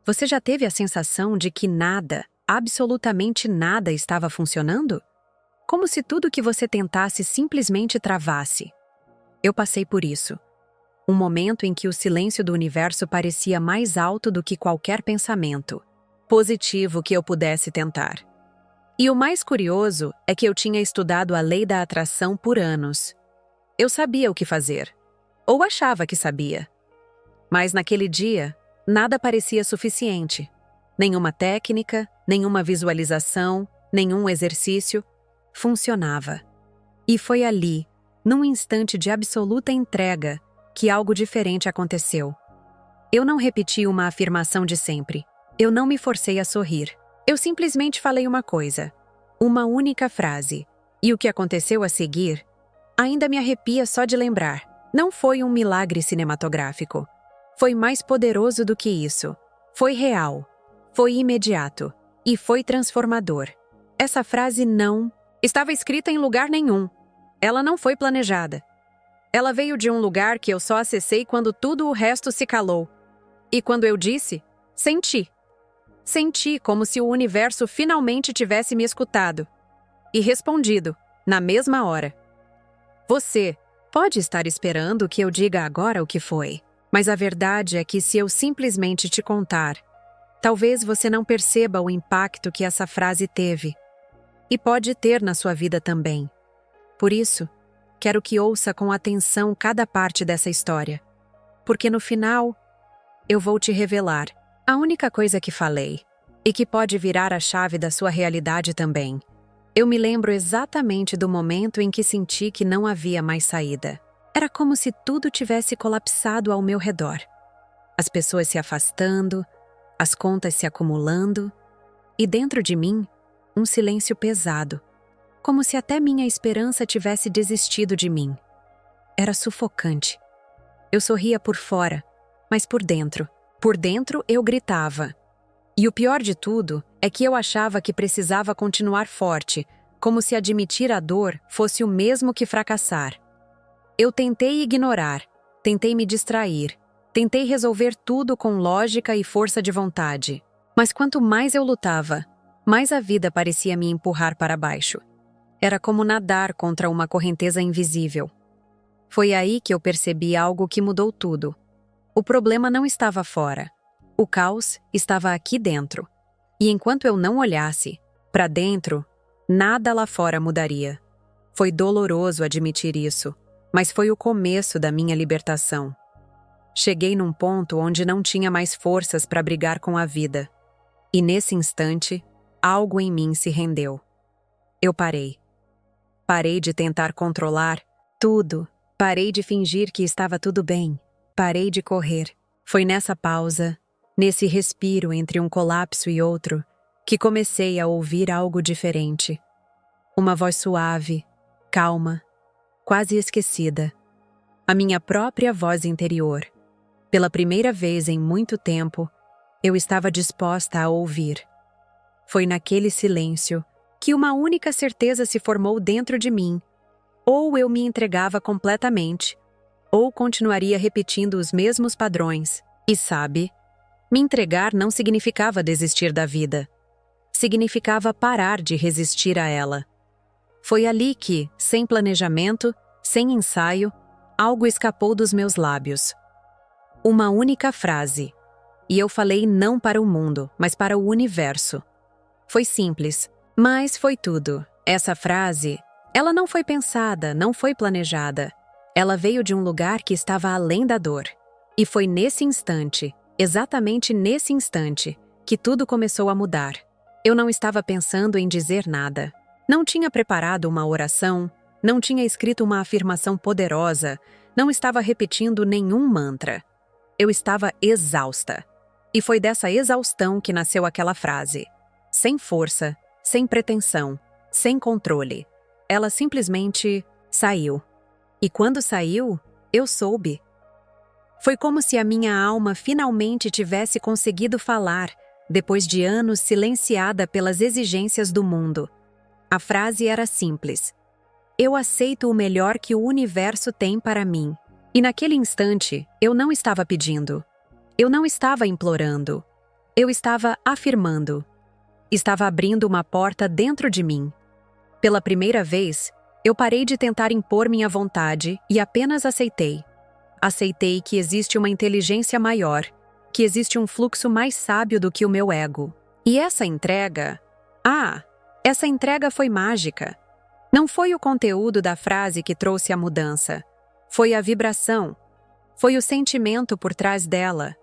Você já teve a sensação de que nada, absolutamente nada estava funcionando? Como se tudo que você tentasse simplesmente travasse. Eu passei por isso. Um momento em que o silêncio do universo parecia mais alto do que qualquer pensamento positivo que eu pudesse tentar. E o mais curioso é que eu tinha estudado a lei da atração por anos. Eu sabia o que fazer. Ou achava que sabia. Mas naquele dia, nada parecia suficiente. Nenhuma técnica, nenhuma visualização, nenhum exercício funcionava. E foi ali, num instante de absoluta entrega, que algo diferente aconteceu. Eu não repeti uma afirmação de sempre. Eu não me forcei a sorrir. Eu simplesmente falei uma coisa. Uma única frase. E o que aconteceu a seguir ainda me arrepia só de lembrar. Não foi um milagre cinematográfico. Foi mais poderoso do que isso. Foi real. Foi imediato. E foi transformador. Essa frase não estava escrita em lugar nenhum. Ela não foi planejada. Ela veio de um lugar que eu só acessei quando tudo o resto se calou. E quando eu disse, senti. Senti como se o universo finalmente tivesse me escutado. E respondido, na mesma hora. Você pode estar esperando que eu diga agora o que foi. Mas a verdade é que se eu simplesmente te contar, talvez você não perceba o impacto que essa frase teve. E pode ter na sua vida também. Por isso, quero que ouça com atenção cada parte dessa história. Porque no final, eu vou te revelar a única coisa que falei, e que pode virar a chave da sua realidade também. Eu me lembro exatamente do momento em que senti que não havia mais saída. Era como se tudo tivesse colapsado ao meu redor. As pessoas se afastando, as contas se acumulando, e dentro de mim, um silêncio pesado, como se até minha esperança tivesse desistido de mim. Era sufocante. Eu sorria por fora, mas por dentro eu gritava. E o pior de tudo é que eu achava que precisava continuar forte, como se admitir a dor fosse o mesmo que fracassar. Eu tentei ignorar, tentei me distrair, tentei resolver tudo com lógica e força de vontade. Mas quanto mais eu lutava, mais a vida parecia me empurrar para baixo. Era como nadar contra uma correnteza invisível. Foi aí que eu percebi algo que mudou tudo. O problema não estava fora. O caos estava aqui dentro. E enquanto eu não olhasse para dentro, nada lá fora mudaria. Foi doloroso admitir isso, mas foi o começo da minha libertação. Cheguei num ponto onde não tinha mais forças para brigar com a vida. E nesse instante, algo em mim se rendeu. Eu parei. Parei de tentar controlar tudo. Parei de fingir que estava tudo bem. Parei de correr. Foi nessa pausa, nesse respiro entre um colapso e outro, que comecei a ouvir algo diferente. Uma voz suave, calma, quase esquecida. A minha própria voz interior. Pela primeira vez em muito tempo, eu estava disposta a ouvir. Foi naquele silêncio que uma única certeza se formou dentro de mim. Ou eu me entregava completamente, ou continuaria repetindo os mesmos padrões. E sabe, me entregar não significava desistir da vida. Significava parar de resistir a ela. Foi ali que, sem planejamento, sem ensaio, algo escapou dos meus lábios. Uma única frase. E eu falei não para o mundo, mas para o universo. Foi simples, mas foi tudo. Essa frase, ela não foi pensada, não foi planejada. Ela veio de um lugar que estava além da dor. E foi nesse instante, exatamente nesse instante, que tudo começou a mudar. Eu não estava pensando em dizer nada. Não tinha preparado uma oração, não tinha escrito uma afirmação poderosa, não estava repetindo nenhum mantra. Eu estava exausta. E foi dessa exaustão que nasceu aquela frase. Sem força, sem pretensão, sem controle. Ela simplesmente saiu. E quando saiu, eu soube. Foi como se a minha alma finalmente tivesse conseguido falar, depois de anos silenciada pelas exigências do mundo. A frase era simples. Eu aceito o melhor que o universo tem para mim. E naquele instante, eu não estava pedindo. Eu não estava implorando. Eu estava afirmando. Estava abrindo uma porta dentro de mim. Pela primeira vez, eu parei de tentar impor minha vontade e apenas aceitei. Aceitei que existe uma inteligência maior, que existe um fluxo mais sábio do que o meu ego. E essa entrega foi mágica. Não foi o conteúdo da frase que trouxe a mudança. Foi a vibração. Foi o sentimento por trás dela.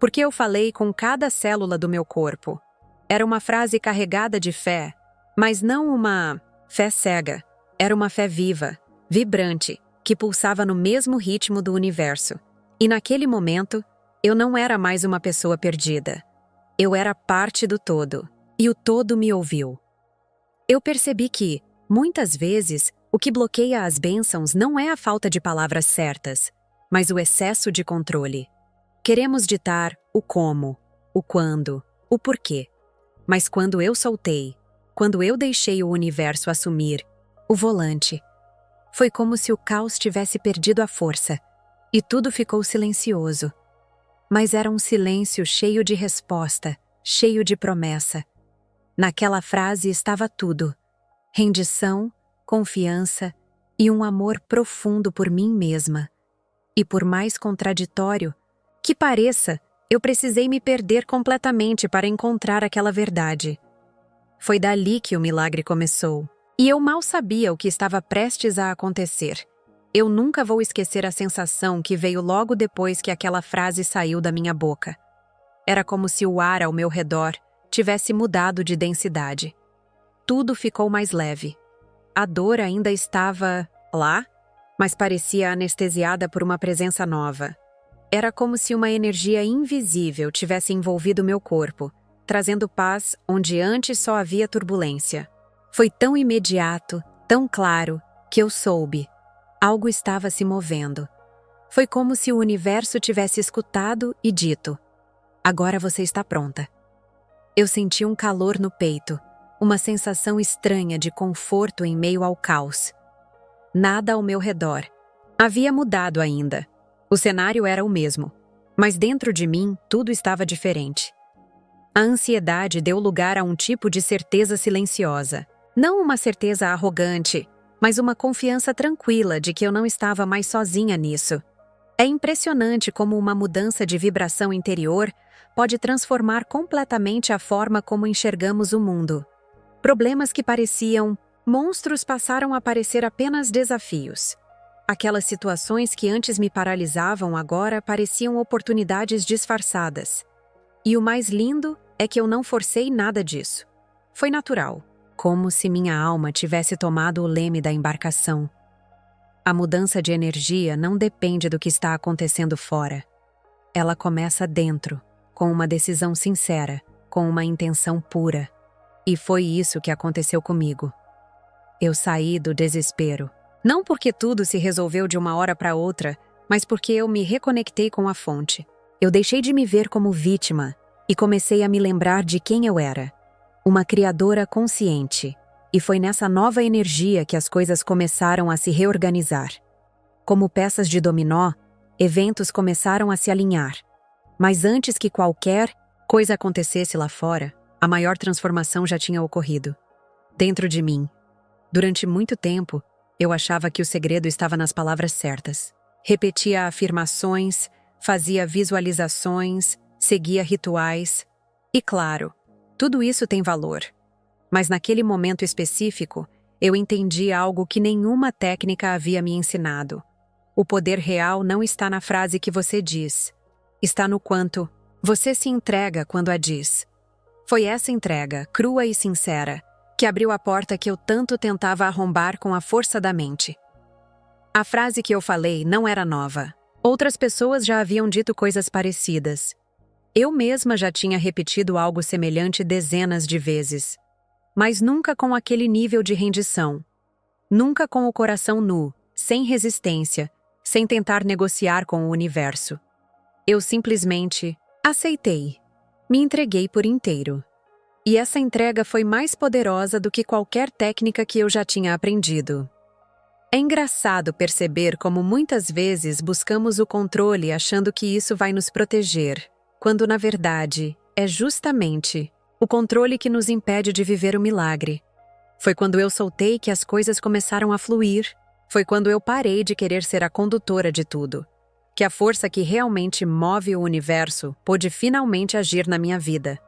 Porque eu falei com cada célula do meu corpo. Era uma frase carregada de fé, mas não uma fé cega. Era uma fé viva, vibrante, que pulsava no mesmo ritmo do universo. E naquele momento, eu não era mais uma pessoa perdida. Eu era parte do todo, e o todo me ouviu. Eu percebi que, muitas vezes, o que bloqueia as bênçãos não é a falta de palavras certas, mas o excesso de controle. Queremos ditar o como, o quando, o porquê. Mas quando eu soltei, quando eu deixei o universo assumir o volante, foi como se o caos tivesse perdido a força, e tudo ficou silencioso. Mas era um silêncio cheio de resposta, cheio de promessa. Naquela frase estava tudo: rendição, confiança e um amor profundo por mim mesma. E por mais contraditório que pareça, eu precisei me perder completamente para encontrar aquela verdade. Foi dali que o milagre começou. E eu mal sabia o que estava prestes a acontecer. Eu nunca vou esquecer a sensação que veio logo depois que aquela frase saiu da minha boca. Era como se o ar ao meu redor tivesse mudado de densidade. Tudo ficou mais leve. A dor ainda estava lá, mas parecia anestesiada por uma presença nova. Era como se uma energia invisível tivesse envolvido meu corpo, trazendo paz onde antes só havia turbulência. Foi tão imediato, tão claro, que eu soube. Algo estava se movendo. Foi como se o universo tivesse escutado e dito: agora você está pronta. Eu senti um calor no peito, uma sensação estranha de conforto em meio ao caos. Nada ao meu redor havia mudado ainda. O cenário era o mesmo, mas dentro de mim tudo estava diferente. A ansiedade deu lugar a um tipo de certeza silenciosa. Não uma certeza arrogante, mas uma confiança tranquila de que eu não estava mais sozinha nisso. É impressionante como uma mudança de vibração interior pode transformar completamente a forma como enxergamos o mundo. Problemas que pareciam monstros passaram a parecer apenas desafios. Aquelas situações que antes me paralisavam agora pareciam oportunidades disfarçadas. E o mais lindo é que eu não forcei nada disso. Foi natural, como se minha alma tivesse tomado o leme da embarcação. A mudança de energia não depende do que está acontecendo fora. Ela começa dentro, com uma decisão sincera, com uma intenção pura. E foi isso que aconteceu comigo. Eu saí do desespero. Não porque tudo se resolveu de uma hora para outra, mas porque eu me reconectei com a fonte. Eu deixei de me ver como vítima e comecei a me lembrar de quem eu era. Uma criadora consciente. E foi nessa nova energia que as coisas começaram a se reorganizar. Como peças de dominó, eventos começaram a se alinhar. Mas antes que qualquer coisa acontecesse lá fora, a maior transformação já tinha ocorrido. Dentro de mim. Durante muito tempo, eu achava que o segredo estava nas palavras certas. Repetia afirmações, fazia visualizações, seguia rituais. E claro, tudo isso tem valor. Mas naquele momento específico, eu entendi algo que nenhuma técnica havia me ensinado. O poder real não está na frase que você diz. Está no quanto você se entrega quando a diz. Foi essa entrega, crua e sincera, que abriu a porta que eu tanto tentava arrombar com a força da mente. A frase que eu falei não era nova. Outras pessoas já haviam dito coisas parecidas. Eu mesma já tinha repetido algo semelhante dezenas de vezes. Mas nunca com aquele nível de rendição. Nunca com o coração nu, sem resistência, sem tentar negociar com o universo. Eu simplesmente aceitei. Me entreguei por inteiro. E essa entrega foi mais poderosa do que qualquer técnica que eu já tinha aprendido. É engraçado perceber como muitas vezes buscamos o controle achando que isso vai nos proteger, quando na verdade, é justamente o controle que nos impede de viver o milagre. Foi quando eu soltei que as coisas começaram a fluir. Foi quando eu parei de querer ser a condutora de tudo, que a força que realmente move o universo pôde finalmente agir na minha vida.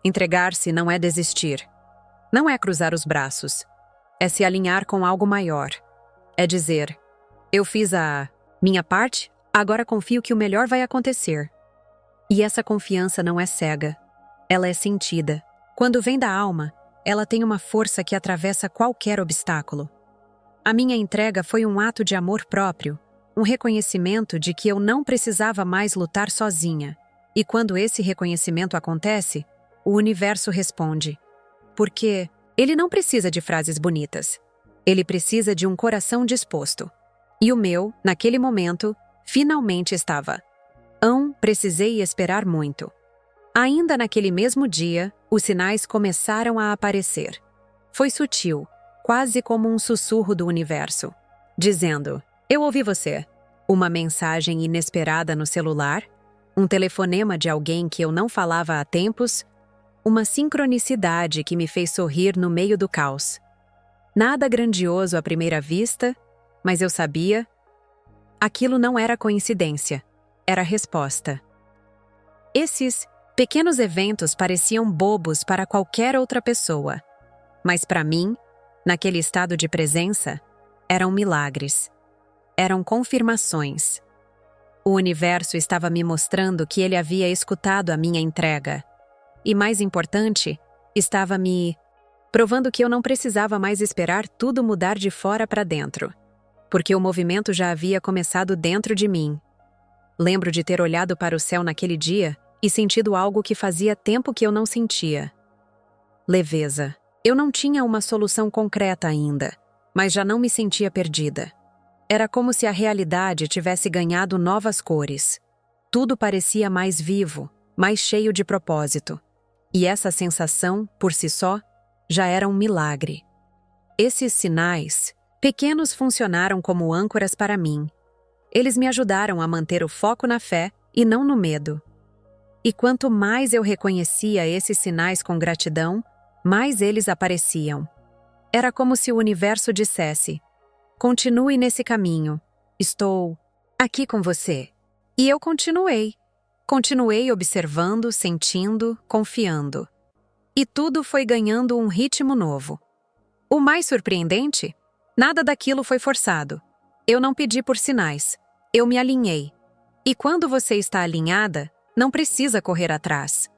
Entregar-se não é desistir. Não é cruzar os braços. É se alinhar com algo maior. É dizer, eu fiz a minha parte, agora confio que o melhor vai acontecer. E essa confiança não é cega. Ela é sentida. Quando vem da alma, ela tem uma força que atravessa qualquer obstáculo. A minha entrega foi um ato de amor próprio, um reconhecimento de que eu não precisava mais lutar sozinha. E quando esse reconhecimento acontece, o universo responde. Porque ele não precisa de frases bonitas. Ele precisa de um coração disposto. E o meu, naquele momento, finalmente estava. Precisei esperar muito. Ainda naquele mesmo dia, os sinais começaram a aparecer. Foi sutil, quase como um sussurro do universo, dizendo, eu ouvi você. Uma mensagem inesperada no celular, um telefonema de alguém que eu não falava há tempos, uma sincronicidade que me fez sorrir no meio do caos. Nada grandioso à primeira vista, mas eu sabia. Aquilo não era coincidência, era resposta. Esses pequenos eventos pareciam bobos para qualquer outra pessoa, mas para mim, naquele estado de presença, eram milagres. Eram confirmações. O universo estava me mostrando que ele havia escutado a minha entrega. E mais importante, estava me provando que eu não precisava mais esperar tudo mudar de fora para dentro, porque o movimento já havia começado dentro de mim. Lembro de ter olhado para o céu naquele dia e sentido algo que fazia tempo que eu não sentia. Leveza. Eu não tinha uma solução concreta ainda, mas já não me sentia perdida. Era como se a realidade tivesse ganhado novas cores. Tudo parecia mais vivo, mais cheio de propósito. E essa sensação, por si só, já era um milagre. Esses sinais, pequenos, funcionaram como âncoras para mim. Eles me ajudaram a manter o foco na fé e não no medo. E quanto mais eu reconhecia esses sinais com gratidão, mais eles apareciam. Era como se o universo dissesse, continue nesse caminho, estou aqui com você. E eu continuei. Continuei observando, sentindo, confiando. E tudo foi ganhando um ritmo novo. O mais surpreendente? Nada daquilo foi forçado. Eu não pedi por sinais. Eu me alinhei. E quando você está alinhada, não precisa correr atrás.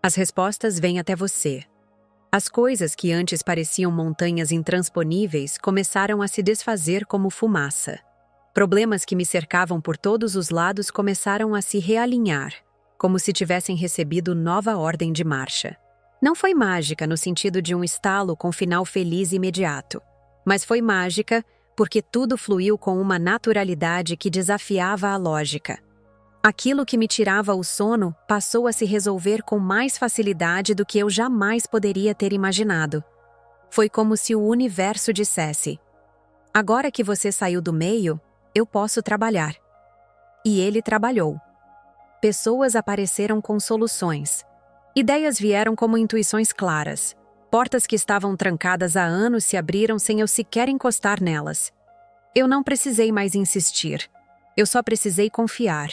As respostas vêm até você. As coisas que antes pareciam montanhas intransponíveis começaram a se desfazer como fumaça. Problemas que me cercavam por todos os lados começaram a se realinhar, como se tivessem recebido nova ordem de marcha. Não foi mágica no sentido de um estalo com final feliz imediato, mas foi mágica porque tudo fluiu com uma naturalidade que desafiava a lógica. Aquilo que me tirava o sono passou a se resolver com mais facilidade do que eu jamais poderia ter imaginado. Foi como se o universo dissesse: agora que você saiu do meio, eu posso trabalhar. E ele trabalhou. Pessoas apareceram com soluções. Ideias vieram como intuições claras. Portas que estavam trancadas há anos se abriram sem eu sequer encostar nelas. Eu não precisei mais insistir. Eu só precisei confiar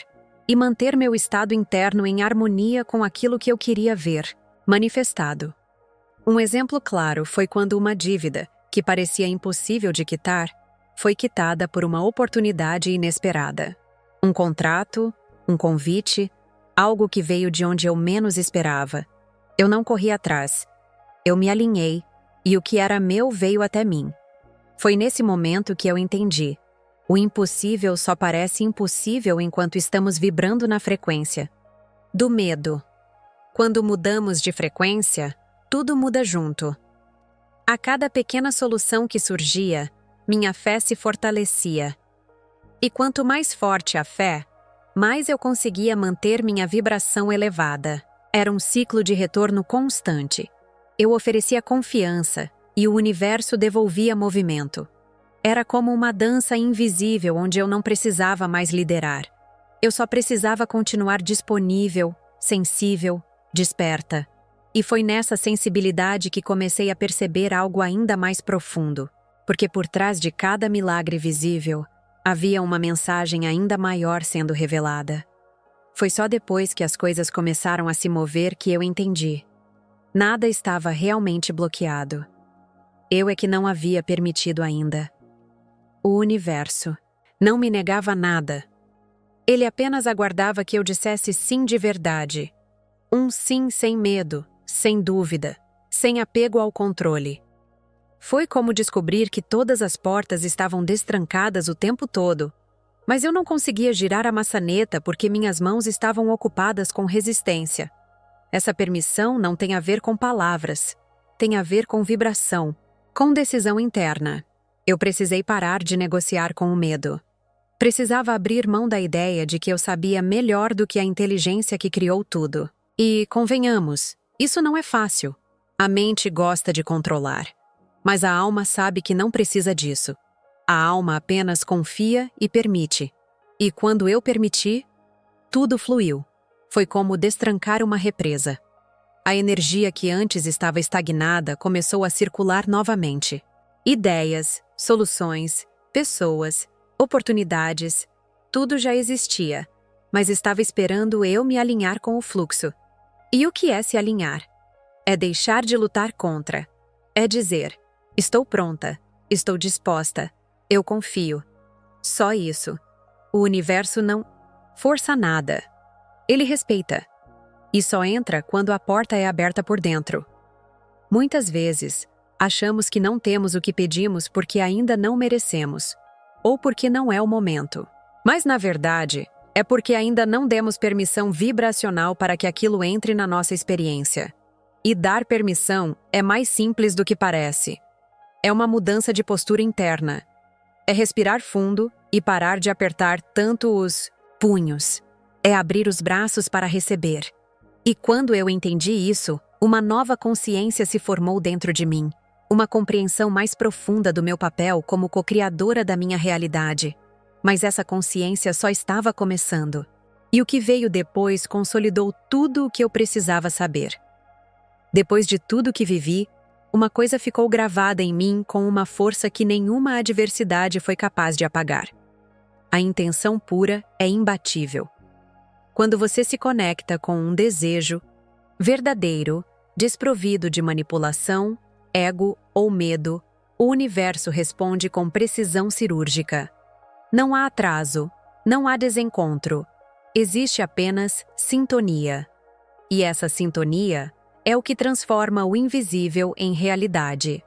e manter meu estado interno em harmonia com aquilo que eu queria ver, manifestado. Um exemplo claro foi quando uma dívida, que parecia impossível de quitar, foi quitada por uma oportunidade inesperada. Um contrato, um convite, algo que veio de onde eu menos esperava. Eu não corri atrás. Eu me alinhei, e o que era meu veio até mim. Foi nesse momento que eu entendi. O impossível só parece impossível enquanto estamos vibrando na frequência do medo. Quando mudamos de frequência, tudo muda junto. A cada pequena solução que surgia, minha fé se fortalecia. E quanto mais forte a fé, mais eu conseguia manter minha vibração elevada. Era um ciclo de retorno constante. Eu oferecia confiança e o universo devolvia movimento. Era como uma dança invisível onde eu não precisava mais liderar. Eu só precisava continuar disponível, sensível, desperta. E foi nessa sensibilidade que comecei a perceber algo ainda mais profundo, porque por trás de cada milagre visível, havia uma mensagem ainda maior sendo revelada. Foi só depois que as coisas começaram a se mover que eu entendi. Nada estava realmente bloqueado. Eu é que não havia permitido ainda. O universo não me negava nada. Ele apenas aguardava que eu dissesse sim de verdade. Um sim sem medo, sem dúvida, sem apego ao controle. Foi como descobrir que todas as portas estavam destrancadas o tempo todo, mas eu não conseguia girar a maçaneta porque minhas mãos estavam ocupadas com resistência. Essa permissão não tem a ver com palavras, tem a ver com vibração, com decisão interna. Eu precisei parar de negociar com o medo. Precisava abrir mão da ideia de que eu sabia melhor do que a inteligência que criou tudo. E, convenhamos, isso não é fácil. A mente gosta de controlar. Mas a alma sabe que não precisa disso. A alma apenas confia e permite. E quando eu permiti, tudo fluiu. Foi como destrancar uma represa. A energia que antes estava estagnada começou a circular novamente. Ideias, soluções, pessoas, oportunidades, tudo já existia, mas estava esperando eu me alinhar com o fluxo. E o que é se alinhar? É deixar de lutar contra. É dizer, estou pronta, estou disposta, eu confio. Só isso. O universo não força nada. Ele respeita. E só entra quando a porta é aberta por dentro. Muitas vezes, achamos que não temos o que pedimos porque ainda não merecemos, ou porque não é o momento. Mas, na verdade, é porque ainda não demos permissão vibracional para que aquilo entre na nossa experiência. E dar permissão é mais simples do que parece. É uma mudança de postura interna. É respirar fundo e parar de apertar tanto os punhos. É abrir os braços para receber. E quando eu entendi isso, uma nova consciência se formou dentro de mim. Uma compreensão mais profunda do meu papel como co-criadora da minha realidade. Mas essa consciência só estava começando. E o que veio depois consolidou tudo o que eu precisava saber. Depois de tudo que vivi, uma coisa ficou gravada em mim com uma força que nenhuma adversidade foi capaz de apagar. A intenção pura é imbatível. Quando você se conecta com um desejo verdadeiro, desprovido de manipulação, ego ou medo, o universo responde com precisão cirúrgica. Não há atraso, não há desencontro. Existe apenas sintonia. E essa sintonia é o que transforma o invisível em realidade.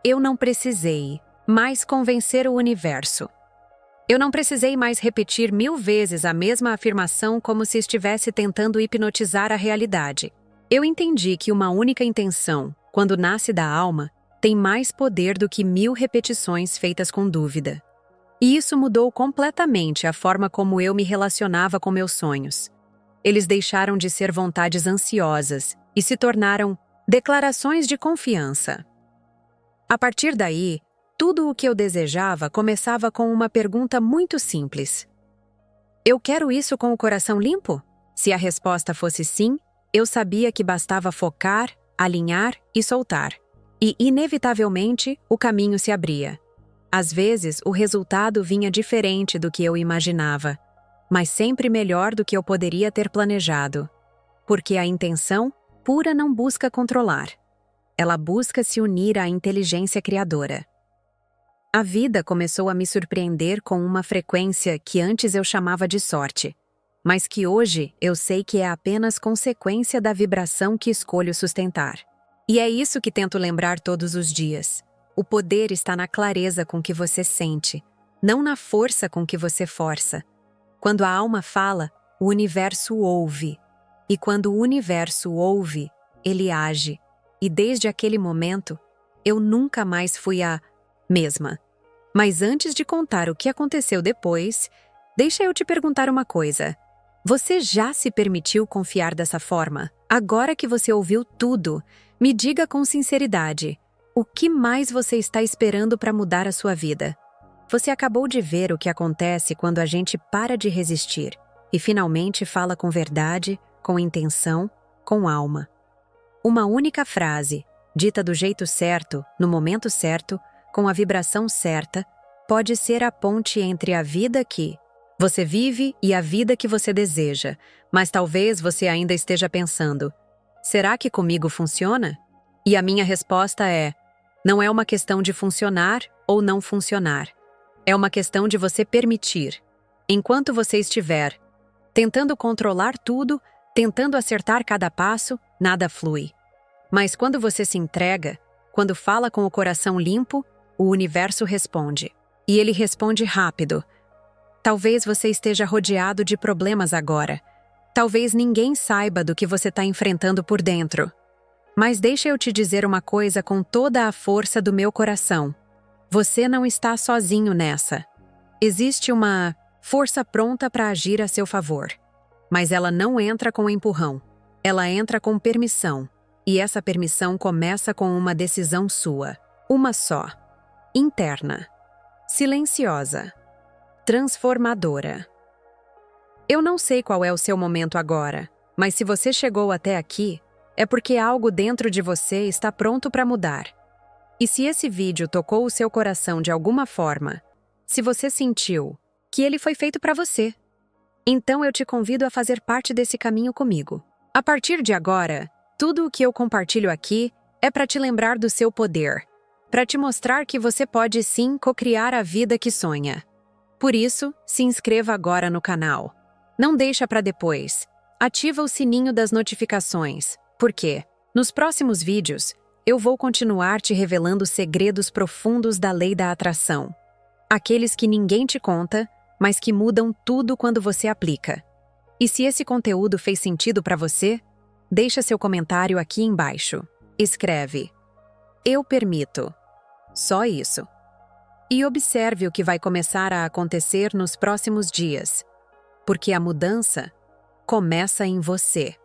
Eu não precisei mais convencer o universo. Eu não precisei mais repetir 1000 vezes a mesma afirmação como se estivesse tentando hipnotizar a realidade. Eu entendi que uma única intenção, quando nasce da alma, tem mais poder do que 1000 repetições feitas com dúvida. E isso mudou completamente a forma como eu me relacionava com meus sonhos. Eles deixaram de ser vontades ansiosas e se tornaram declarações de confiança. A partir daí, tudo o que eu desejava começava com uma pergunta muito simples. Eu quero isso com o coração limpo? Se a resposta fosse sim, eu sabia que bastava focar, alinhar e soltar. E, inevitavelmente, o caminho se abria. Às vezes, o resultado vinha diferente do que eu imaginava, mas sempre melhor do que eu poderia ter planejado. Porque a intenção pura não busca controlar. Ela busca se unir à inteligência criadora. A vida começou a me surpreender com uma frequência que antes eu chamava de sorte, mas que hoje eu sei que é apenas consequência da vibração que escolho sustentar. E é isso que tento lembrar todos os dias. O poder está na clareza com que você sente, não na força com que você força. Quando a alma fala, o universo ouve. E quando o universo ouve, ele age. E desde aquele momento, eu nunca mais fui a mesma. Mas antes de contar o que aconteceu depois, deixa eu te perguntar uma coisa. Você já se permitiu confiar dessa forma? Agora que você ouviu tudo, me diga com sinceridade. O que mais você está esperando para mudar a sua vida? Você acabou de ver o que acontece quando a gente para de resistir e finalmente fala com verdade, com intenção, com alma. Uma única frase, dita do jeito certo, no momento certo, com a vibração certa, pode ser a ponte entre a vida que você vive e a vida que você deseja, mas talvez você ainda esteja pensando: será que comigo funciona? E a minha resposta é: não é uma questão de funcionar ou não funcionar. É uma questão de você permitir. Enquanto você estiver tentando controlar tudo, tentando acertar cada passo, nada flui. Mas quando você se entrega, quando fala com o coração limpo, o universo responde. E ele responde rápido. Talvez você esteja rodeado de problemas agora. Talvez ninguém saiba do que você está enfrentando por dentro. Mas deixa eu te dizer uma coisa com toda a força do meu coração. Você não está sozinho nessa. Existe uma força pronta para agir a seu favor. Mas ela não entra com empurrão. Ela entra com permissão. E essa permissão começa com uma decisão sua. Uma só. Interna. Silenciosa. Transformadora. Eu não sei qual é o seu momento agora, mas se você chegou até aqui, é porque algo dentro de você está pronto para mudar. E se esse vídeo tocou o seu coração de alguma forma, se você sentiu que ele foi feito para você, então eu te convido a fazer parte desse caminho comigo. A partir de agora, tudo o que eu compartilho aqui é para te lembrar do seu poder, para te mostrar que você pode sim cocriar a vida que sonha. Por isso, se inscreva agora no canal. Não deixa para depois. Ativa o sininho das notificações, porque, nos próximos vídeos, eu vou continuar te revelando segredos profundos da lei da atração. Aqueles que ninguém te conta, mas que mudam tudo quando você aplica. E se esse conteúdo fez sentido para você, deixa seu comentário aqui embaixo. Escreve: eu permito. Só isso. E observe o que vai começar a acontecer nos próximos dias. Porque a mudança começa em você.